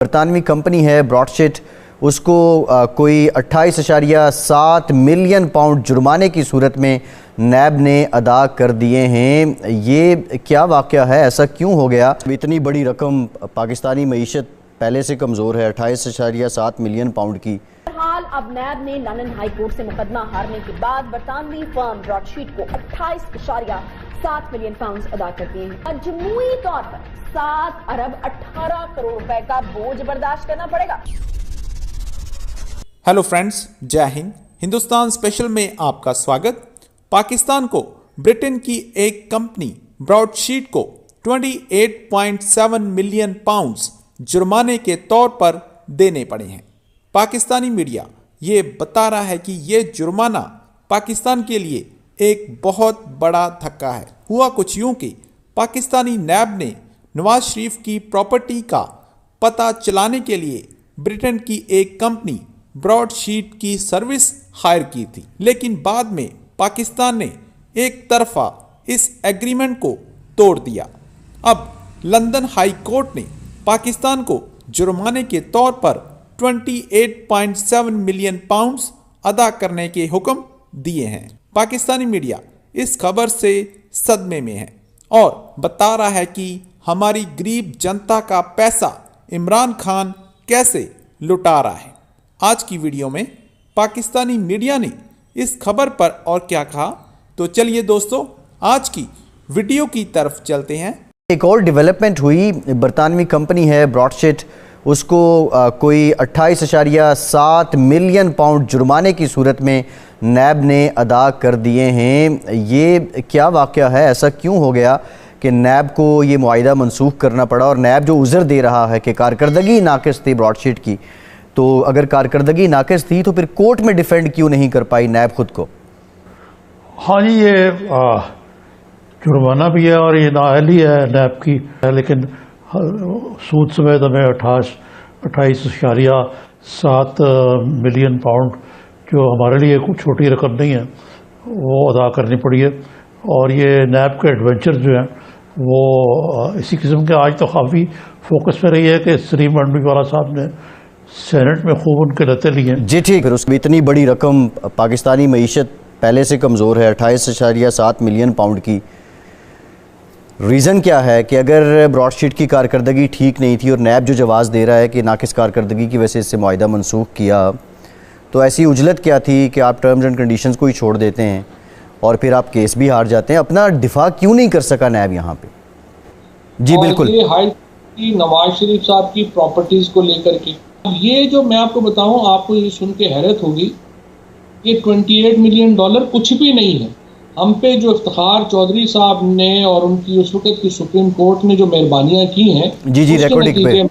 برطانوی کمپنی ہے براڈشیٹ، اس کو کوئی 28.7 ملین پاؤنڈ جرمانے کی صورت میں نیب نے ادا کر دیے ہیں۔ یہ کیا واقعہ ہے؟ ایسا کیوں ہو گیا؟ اتنی بڑی رقم، پاکستانی معیشت پہلے سے کمزور ہے، 28.7 ملین پاؤنڈ کی۔ حال اب نیب نے لندن ہائی کورٹ سے مقدمہ ہارنے کے بعد برطانوی فرم براڈشیٹ کو 28.7 ملین پاؤنڈ ادا کر دیے ہیں۔ مجموعی طور پر 7 ارب 18 کروڑ روپے کا بوجھ برداشت کرنا پڑے گا۔ ہیلو فرینڈز، جے ہند۔ ہندوستان اسپیشل میں آپ کا سواگت۔ پاکستان کو برٹن کی ایک کمپنی براڈ شیٹ کو 28.7 ملین پاؤنڈز جرمانے کے طور پر دینے پڑے ہیں۔ پاکستانی میڈیا یہ بتا رہا ہے کہ یہ جرمانہ پاکستان کے لیے ایک بہت بڑا دھکا ہے۔ ہوا کچھ یوں کہ پاکستانی نیب نے نواز شریف کی پراپرٹی کا پتہ چلانے کے لیے برٹن کی ایک کمپنی براڈ شیٹ کی سروس ہائر کی تھی، لیکن بعد میں پاکستان نے ایک طرفہ اس ایگریمنٹ کو توڑ دیا۔ اب لندن ہائی کورٹ نے پاکستان کو جرمانے کے طور پر 28.7 ملین پاؤنڈز ادا کرنے کے حکم دیے ہیں۔ پاکستانی میڈیا اس خبر سے صدمے میں ہے اور بتا رہا ہے کہ ہماری غریب جنتا کا پیسہ عمران خان کیسے لٹا رہا ہے۔ آج کی ویڈیو میں پاکستانی میڈیا نے اس خبر پر اور کیا کہا، تو چلیے دوستو آج کی ویڈیو کی طرف چلتے ہیں۔ ایک اور ڈیولپمنٹ ہوئی، برطانوی کمپنی ہے براڈشیٹ، اس کو کوئی 28.7 ملین پاؤنڈ جرمانے کی صورت میں نیب نے ادا کر دیے ہیں۔ یہ کیا واقعہ ہے؟ ایسا کیوں ہو گیا کہ نیب کو یہ معاہدہ منسوخ کرنا پڑا؟ اور نیب جو عذر دے رہا ہے کہ کارکردگی ناقص تھی براڈشیٹ کی، تو اگر کارکردگی ناقص تھی تو پھر کورٹ میں ڈیفینڈ کیوں نہیں کر پائی نیب خود کو؟ ہاں جی، یہ جرمانہ بھی ہے اور یہ نااہلی ہے نیب کی، لیکن سود سمیت ہمیں 28.7 ملین پاؤنڈ جو ہمارے لیے کوئی چھوٹی رقم نہیں ہے وہ ادا کرنی پڑی ہے۔ اور یہ نیب کے ایڈونچر جو ہیں وہ اسی قسم کے آج تو کافی فوکس میں رہی ہے کہ سلیم اڈمی والا صاحب نے سینٹ میں خوب ان کے لتے لیے۔ جی ٹھیک، پھر اس میں اتنی بڑی رقم، پاکستانی معیشت پہلے سے کمزور ہے، 28.7 ملین پاؤنڈ کی۔ ریزن کیا ہے کہ اگر براڈ شیٹ کی کارکردگی ٹھیک نہیں تھی اور نیب جو جواز دے رہا ہے کہ ناقص کارکردگی کی وجہ سے اس سے معاہدہ منسوخ کیا، تو ایسی اجلت کیا تھی کہ آپ ٹرمز اینڈ کنڈیشنز کو ہی چھوڑ دیتے ہیں اور پھر آپ کیس بھی ہار جاتے ہیں؟ اپنا دفاع کیوں نہیں کر سکا نیب یہاں پہ؟ جی بالکل، یہ ہائی نواز شریف صاحب کی پراپرٹیز کو لے کر کے یہ جو میں آپ کو بتاؤں، آپ کو یہ سن کے حیرت ہوگی، یہ 28 ملین ڈالر کچھ بھی نہیں ہے۔ ہم پہ جو افتخار چودھری صاحب نے اور ان کی اس وقت کی سپریم کورٹ نے جو مہربانیاں کی ہیں، اس کے نتیجے میں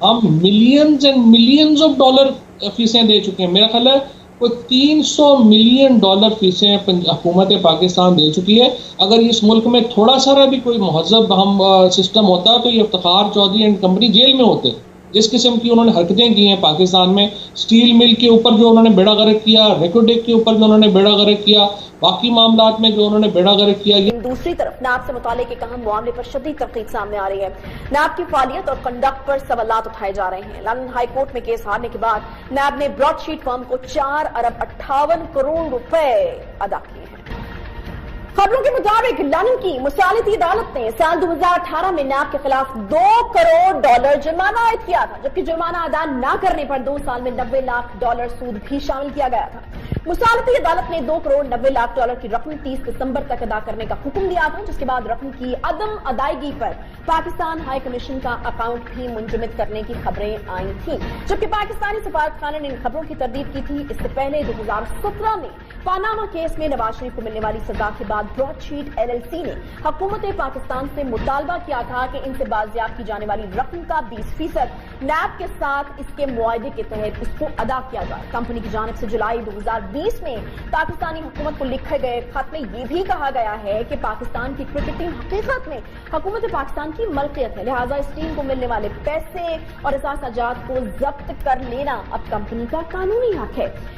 ہم millions and millions of dollar فیسیں دے چکے ہیں۔ میرا خیال ہے کوئی 300 ملین ڈالر فیسیں حکومت پاکستان دے چکی ہے۔ اگر اس ملک میں تھوڑا سا بھی کوئی مہذب ہم سسٹم ہوتا تو یہ Iftikhar Chaudhry and company jail میں ہوتے۔ جس قسم کی انہوں نے حرکتیں کی ہیں پاکستان میں، سٹیل مل کے اوپر جو انہوں نے بیڑا غرق کیا، ریکوڈیک کے اوپر جو انہوں نے بیڑا غرق کیا، باقی معاملات میں جو انہوں نے بیڑا غرق کیا۔ دوسری طرف نیب سے متعلق ایک اہم معاملے پر شدید تنقید سامنے آ رہی ہے۔ نیب کی فعالیت اور کنڈکٹ پر سوالات اٹھائے جا رہے ہیں۔ لندن ہائی کورٹ میں کیس ہارنے کے بعد نیب نے براڈ شیٹ فرم کو 4 ارب 58 کروڑ روپے ادا کیے ہیں۔ خبروں کے مطابق لندن کی مصالحتی عدالت نے سال 2018 میں نیب کے خلاف 2 کروڑ ڈالر جرمانہ عائد کیا تھا، جبکہ جرمانہ ادا نہ کرنے پر 2 سال میں 90 لاکھ ڈالر سود بھی شامل کیا گیا تھا۔ مصالحتی عدالت نے 2 کروڑ 90 لاکھ ڈالر کی رقم 30 دسمبر تک ادا کرنے کا حکم دیا تھا، جس کے بعد رقم کی عدم ادائیگی پر پاکستان ہائی کمیشن کا اکاؤنٹ بھی منجمد کرنے کی خبریں آئی تھیں، جبکہ پاکستانی سفارت خانے نے ان خبروں کی تردید کی تھی۔ اس سے پہلے 2017 میں پاناما کیس میں نواز شریف کو ملنے والی سزا کے بعد براڈ شیٹ LLC نے حکومت پاکستان سے مطالبہ کیا تھا کہ ان سے بازیافت کی جانے والی رقم کا 20% نیب کے ساتھ اس کے معاہدے کے تحت اس کو ادا کیا جائے۔ کمپنی کی جانب سے جولائی 2020 میں پاکستانی حکومت کو لکھے گئے خط میں یہ بھی کہا گیا ہے کہ پاکستان کی کرکٹ ٹیم حقیقت میں حکومت پاکستان کی ملکیت ہے، لہٰذا اس ٹیم کو ملنے والے پیسے اور اثاثہ جات کو ضبط کر لینا اب کمپنی کا قانونی حق ہے۔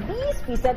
20%